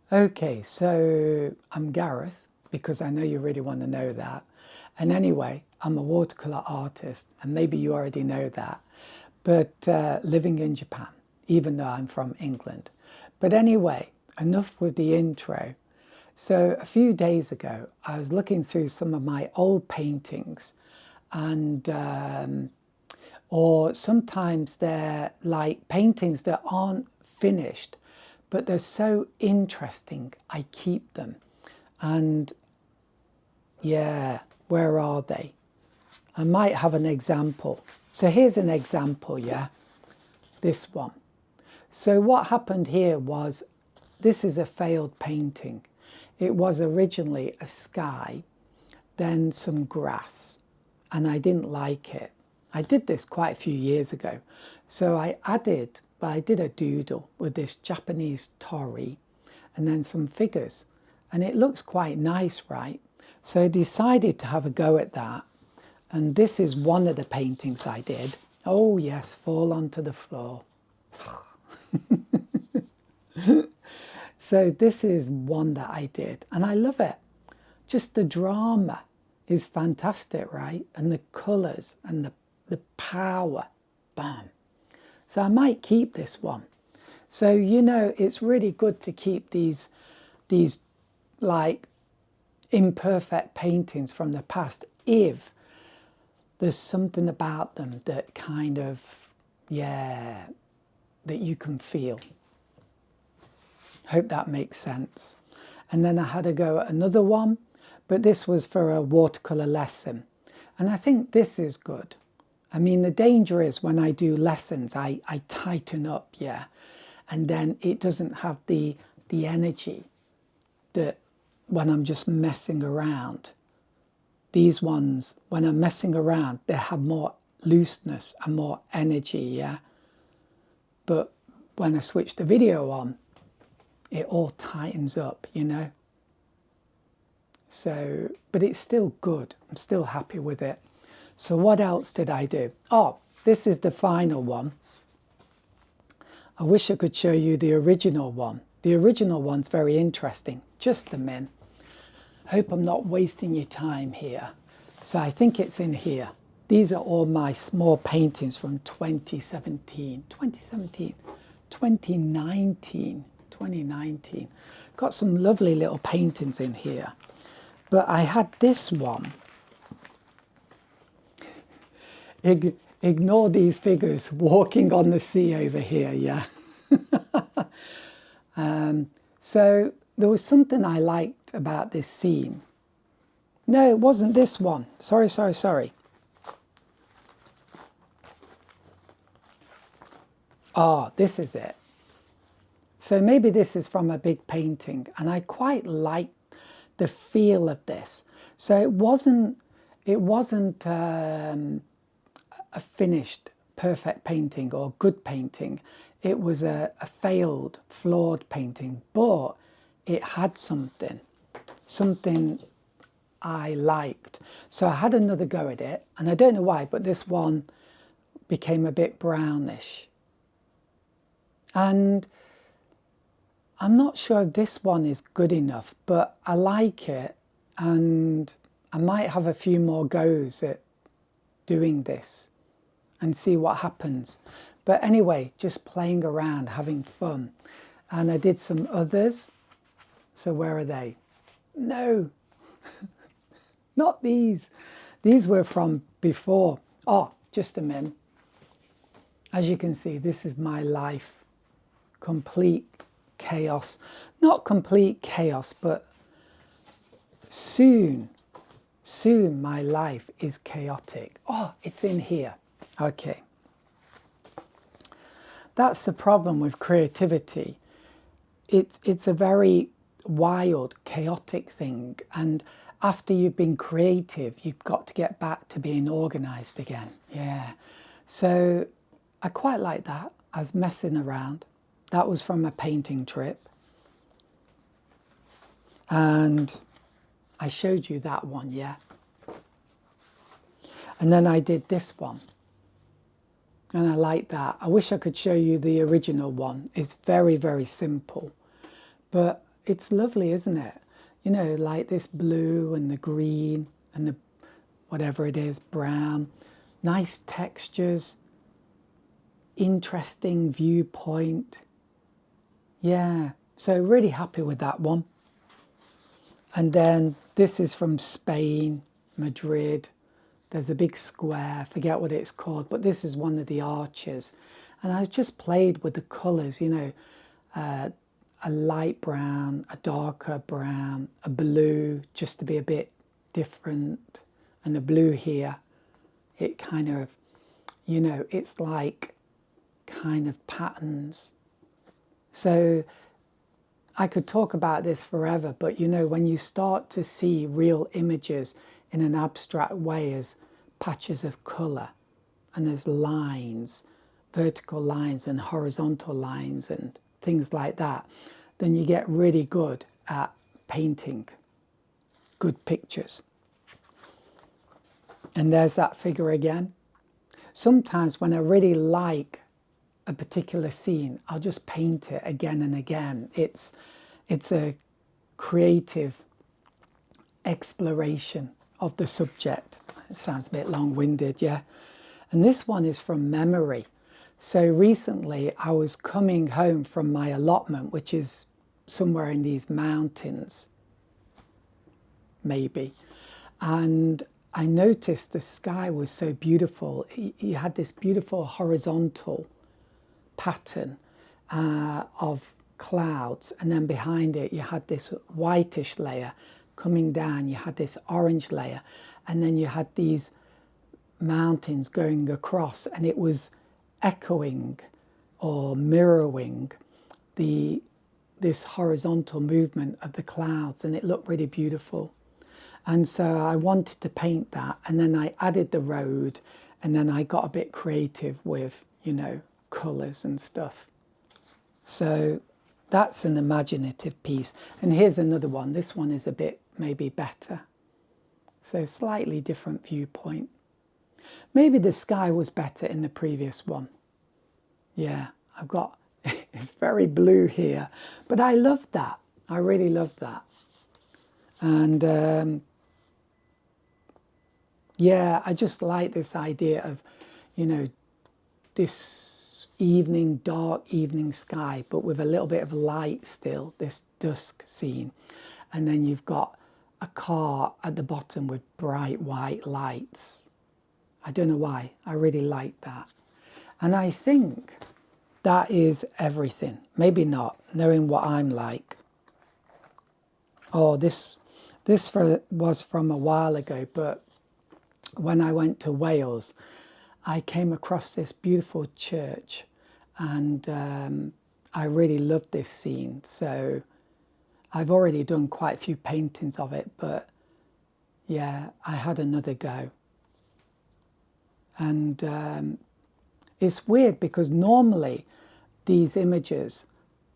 Okay, so I'm Gareth, because I know you really want to know that. And anyway, I'm a watercolor artist, and maybe you already know that, but living in Japan, even though I'm from England. But anyway, enough with the intro. So a few days ago, I was looking through some of my old paintings, and or sometimes they're like paintings that aren't finished, but they're so interesting, I keep them. And yeah, where are they? I might have an example. So here's an example, yeah, this one. So what happened here was, this is a failed painting. It was originally a sky, then some grass, and I didn't like it. I did this quite a few years ago. So I did a doodle with this Japanese tori and then some figures. And it looks quite nice, right? So I decided to have a go at that. And this is one of the paintings I did. Oh yes, fall onto the floor. So this is one that I did, and I love it. Just the drama is fantastic, right? And the colours and the power, bam. So I might keep this one. So, you know, it's really good to keep these like imperfect paintings from the past if there's something about them that kind of, yeah, that you can feel. Hope that makes sense. And then I had to go at another one, but this was for a watercolor lesson. And I think this is good. I mean, the danger is when I do lessons, I tighten up, yeah. And then it doesn't have the energy that when I'm just messing around. These ones, when I'm messing around, they have more looseness and more energy, yeah. But when I switch the video on, it all tightens up, you know. So, but it's still good. I'm still happy with it. So what else did I do? Oh, this is the final one. I wish I could show you the original one. The original one's very interesting. Just a minute. Hope I'm not wasting your time here. So I think it's in here. These are all my small paintings from 2017. 2019. Got some lovely little paintings in here. But I had this one. Ignore these figures walking on the sea over here, yeah. So there was something I liked about this scene. No, it wasn't this one. Sorry. Ah, this is it. So maybe this is from a big painting, and I quite like the feel of this. So it wasn't a finished, perfect painting or good painting. It was a failed, flawed painting, but it had something I liked. So I had another go at it, and I don't know why, but this one became a bit brownish. And I'm not sure if this one is good enough, but I like it, and I might have a few more goes at doing this and see what happens. But anyway, just playing around, having fun. And I did some others. So where are they? No, not these. These were from before. Oh, just a minute. As you can see, this is my life. Complete chaos. Not complete chaos, but soon my life is chaotic. Oh, it's in here. Okay. That's the problem with creativity. It's a very wild, chaotic thing. And after you've been creative, you've got to get back to being organized again. Yeah. So I quite like that. I was messing around. That was from a painting trip. And I showed you that one, yeah. And then I did this one. And I like that. I wish I could show you the original one. It's very, very simple. But it's lovely, isn't it? You know, like this blue and the green and the whatever it is, brown, nice textures, interesting viewpoint. Yeah, so really happy with that one. And then this is from Spain, Madrid. There's a big square, I forget what it's called, but this is one of the arches. And I just played with the colours, you know, a light brown, a darker brown, a blue, just to be a bit different. And the blue here, it kind of, you know, it's like kind of patterns. So I could talk about this forever, but you know, when you start to see real images in an abstract way as patches of colour, and there's lines, vertical lines and horizontal lines and things like that, then you get really good at painting good pictures. And there's that figure again. Sometimes when I really like a particular scene, I'll just paint it again and again. It's a creative exploration of the subject. It sounds a bit long-winded, yeah. And this one is from memory. So recently I was coming home from my allotment, which is somewhere in these mountains, maybe. And I noticed the sky was so beautiful. You had this beautiful horizontal pattern of clouds, and then behind it you had this whitish layer coming down, you had this orange layer, and then you had these mountains going across, and it was echoing or mirroring this horizontal movement of the clouds, and it looked really beautiful. And so I wanted to paint that, and then I added the road, and then I got a bit creative with, you know, colours and stuff. So that's an imaginative piece. And here's another one. This one is a bit maybe better. So slightly different viewpoint. Maybe the sky was better in the previous one. Yeah, I've got, it's very blue here. But I love that. I really love that. And yeah, I just like this idea of, you know, this evening, dark evening sky, but with a little bit of light still, this dusk scene. And then you've got a car at the bottom with bright white lights. I don't know why, I really like that. And I think that is everything. Maybe not, knowing what I'm like. Oh, this was from a while ago, but when I went to Wales, I came across this beautiful church, and I really loved this scene. So I've already done quite a few paintings of it, but yeah, I had another go. And it's weird because normally these images,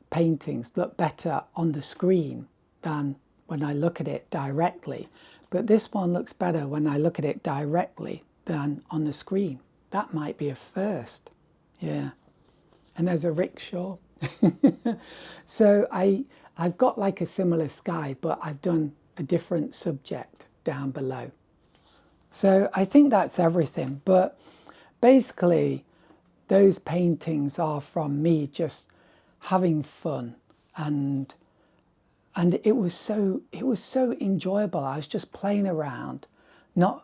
paintings, look better on the screen than when I look at it directly. But this one looks better when I look at it directly than on the screen. That might be a first, yeah. And there's a rickshaw. So I've got like a similar sky, but I've done a different subject down below. So I think that's everything. But basically, those paintings are from me just having fun, and it was so enjoyable. I was just playing around, not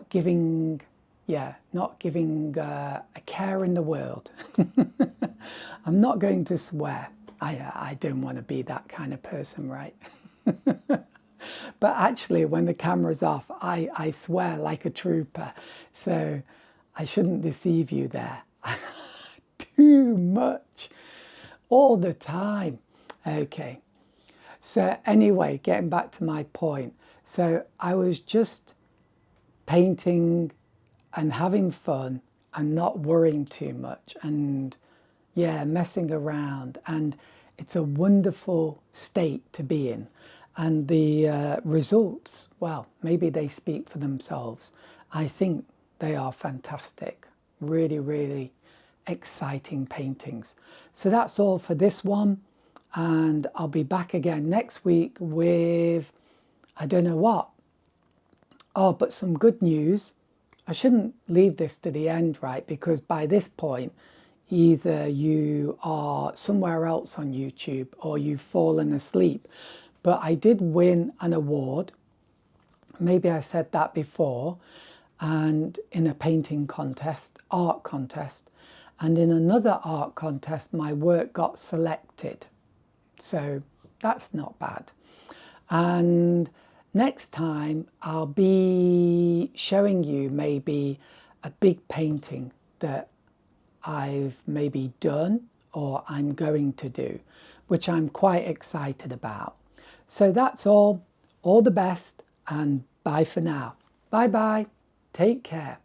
giving a care in the world. I'm not going to swear. I don't want to be that kind of person, right? But actually, when the camera's off, I swear like a trooper. So I shouldn't deceive you there. Too much. All the time. Okay. So anyway, getting back to my point. So I was just painting and having fun and not worrying too much, and yeah, messing around. And it's a wonderful state to be in. And the results, well, maybe they speak for themselves. I think they are fantastic. Really, really exciting paintings. So that's all for this one. And I'll be back again next week with, I don't know what. Oh, but some good news. I shouldn't leave this to the end, right? Because by this point, either you are somewhere else on YouTube or you've fallen asleep. But I did win an award. Maybe I said that before. And in a painting contest, art contest. And in another art contest, my work got selected. So that's not bad. And next time I'll be showing you maybe a big painting that I've maybe done or I'm going to do, which I'm quite excited about. So that's all. All the best and bye for now. Bye bye. Take care.